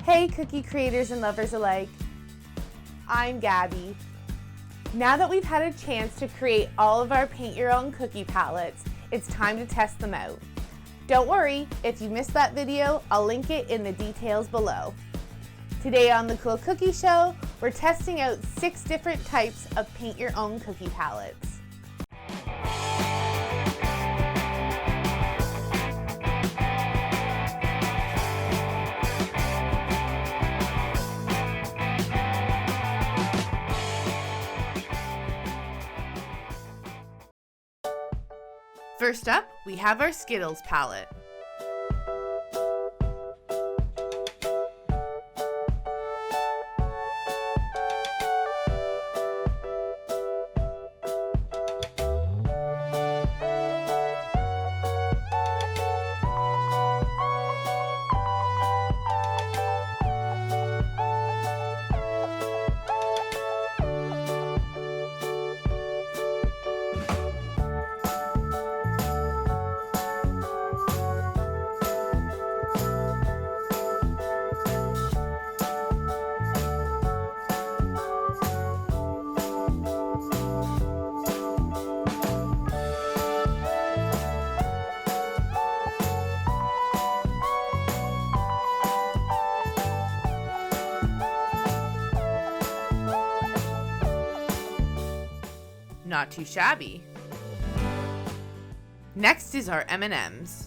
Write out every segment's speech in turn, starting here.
Hey cookie creators and lovers alike, I'm Gabby. Now that we've had a chance to create all of our paint your own cookie palettes, it's time to test them out. Don't worry, if you missed that video, I'll link it in the details below. Today on the Cool Cookie Show, we're testing out 6 different types of paint your own cookie palettes. First up, we have our Skittles palette. Not too shabby. Next is our M&Ms.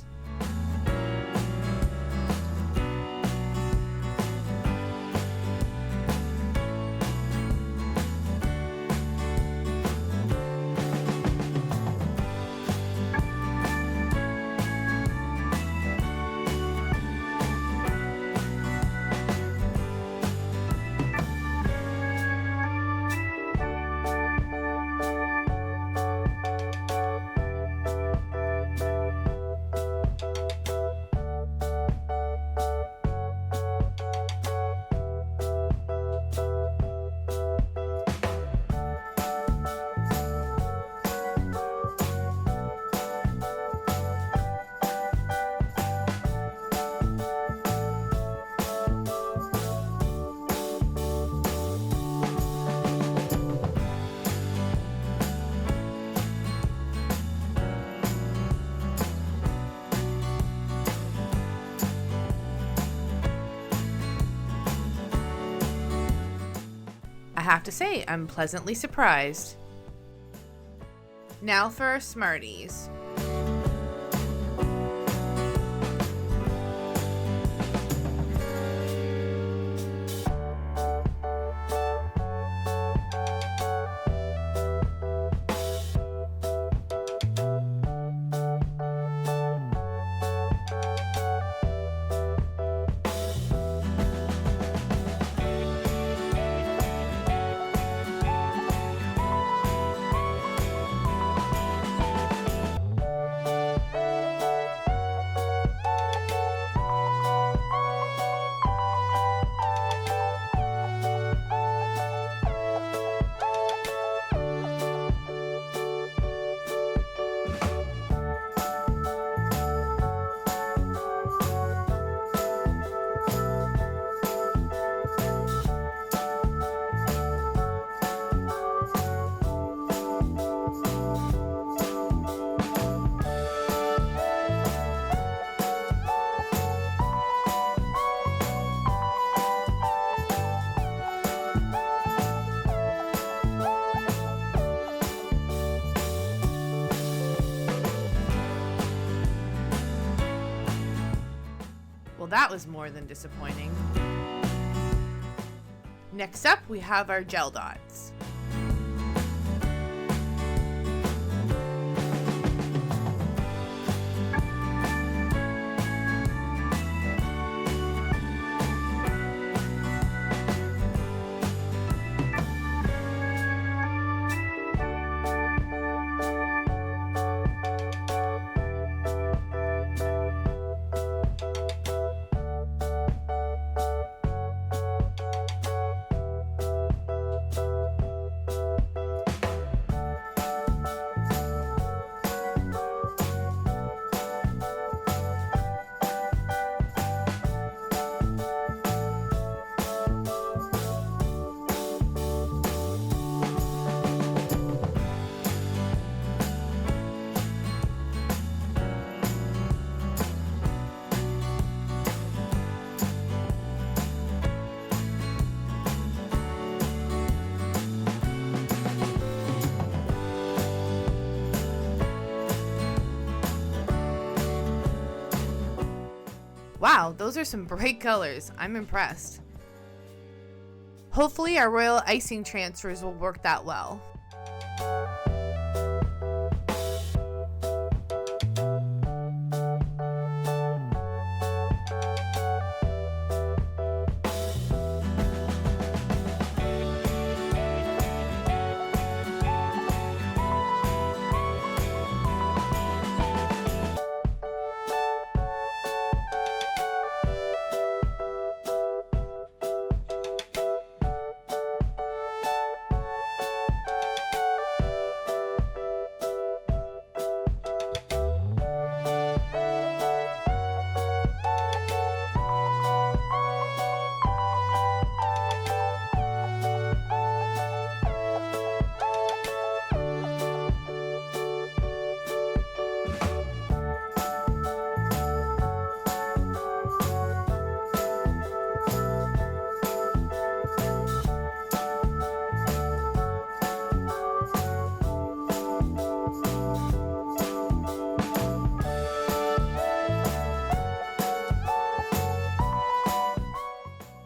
I have to say, I'm pleasantly surprised. Now for our Smarties. Well, that was more than disappointing. Next up, we have our gel dots. Wow, those are some bright colors. I'm impressed. Hopefully our Royal Icing transfers will work that well.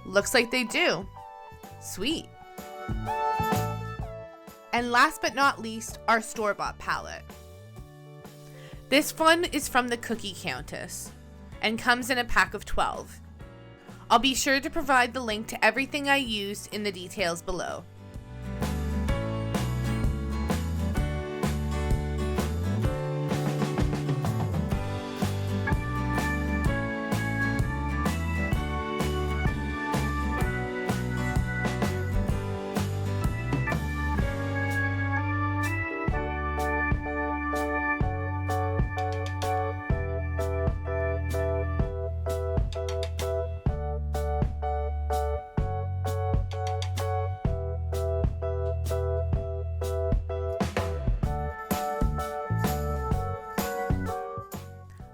Looks like they do. Sweet. And last but not least, our store-bought palette. This one is from the Cookie Countess and comes in a pack of 12. I'll be sure to provide the link to everything I used in the details below.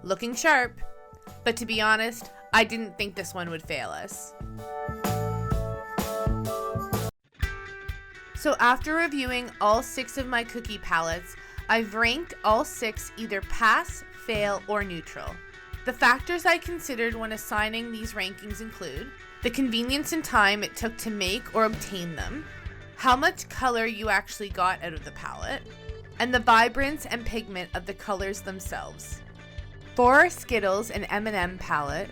Looking sharp, but to be honest, I didn't think this one would fail us. So after reviewing all 6 of my cookie palettes, I've ranked all 6 either pass, fail, or neutral. The factors I considered when assigning these rankings include the convenience and time it took to make or obtain them, how much color you actually got out of the palette, and the vibrance and pigment of the colors themselves. For our Skittles and M&M palette,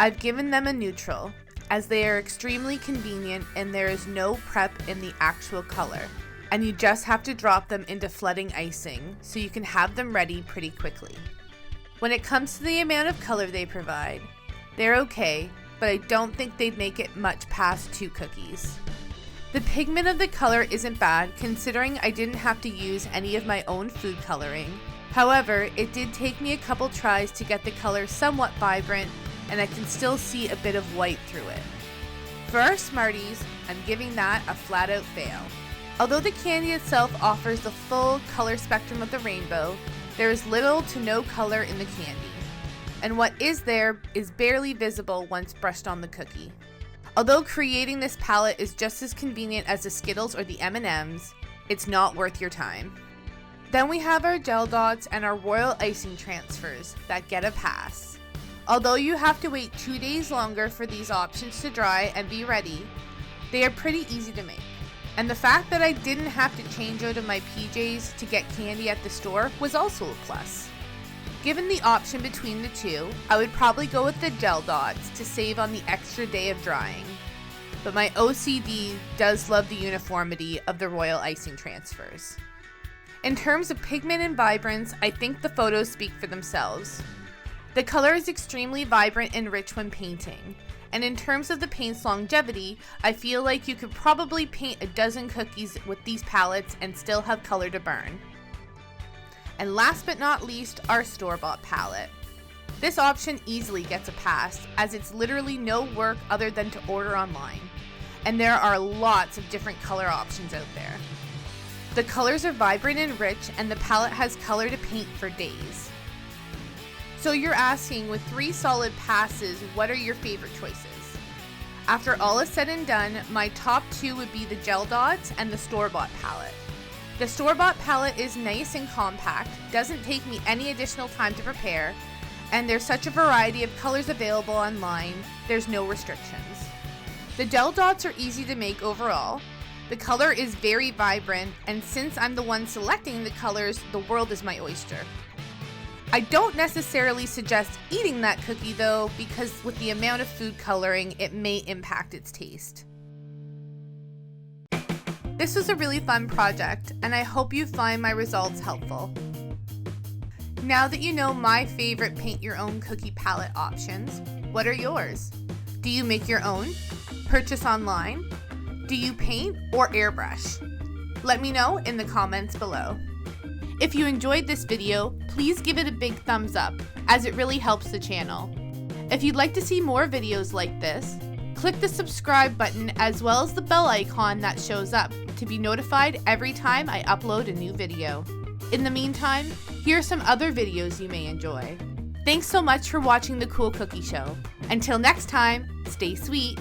I've given them a neutral, as they are extremely convenient and there is no prep in the actual color, and you just have to drop them into flooding icing so you can have them ready pretty quickly. When it comes to the amount of color they provide, they're okay, but I don't think they'd make it much past 2 cookies. The pigment of the color isn't bad considering I didn't have to use any of my own food coloring. However, it did take me a couple tries to get the color somewhat vibrant, and I can still see a bit of white through it. For our Smarties, I'm giving that a flat-out fail. Although the candy itself offers the full color spectrum of the rainbow, there is little to no color in the candy, and what is there is barely visible once brushed on the cookie. Although creating this palette is just as convenient as the Skittles or the M&Ms, it's not worth your time. Then we have our gel dots and our Royal Icing transfers that get a pass. Although you have to wait 2 days longer for these options to dry and be ready, they are pretty easy to make. And the fact that I didn't have to change out of my PJs to get candy at the store was also a plus. Given the option between the two, I would probably go with the gel dots to save on the extra day of drying. But my OCD does love the uniformity of the Royal Icing transfers. In terms of pigment and vibrance, I think the photos speak for themselves. The color is extremely vibrant and rich when painting, and in terms of the paint's longevity, I feel like you could probably paint a dozen cookies with these palettes and still have color to burn. And last but not least, our store-bought palette. This option easily gets a pass, as it's literally no work other than to order online, and there are lots of different color options out there. The colors are vibrant and rich, and the palette has color to paint for days. So you're asking, with 3 solid passes, what are your favorite choices? After all is said and done, my top 2 would be the gel dots and the store-bought palette. The store-bought palette is nice and compact, doesn't take me any additional time to prepare, and there's such a variety of colors available online, there's no restrictions. The gel dots are easy to make overall. The color is very vibrant, and since I'm the one selecting the colors, the world is my oyster. I don't necessarily suggest eating that cookie though, because with the amount of food coloring, it may impact its taste. This was a really fun project, and I hope you find my results helpful. Now that you know my favorite paint your own cookie palette options, what are yours? Do you make your own? Purchase online? Do you paint or airbrush? Let me know in the comments below. If you enjoyed this video, please give it a big thumbs up, as it really helps the channel. If you'd like to see more videos like this, click the subscribe button as well as the bell icon that shows up to be notified every time I upload a new video. In the meantime, here are some other videos you may enjoy. Thanks so much for watching The Cool Cookie Show. Until next time, stay sweet.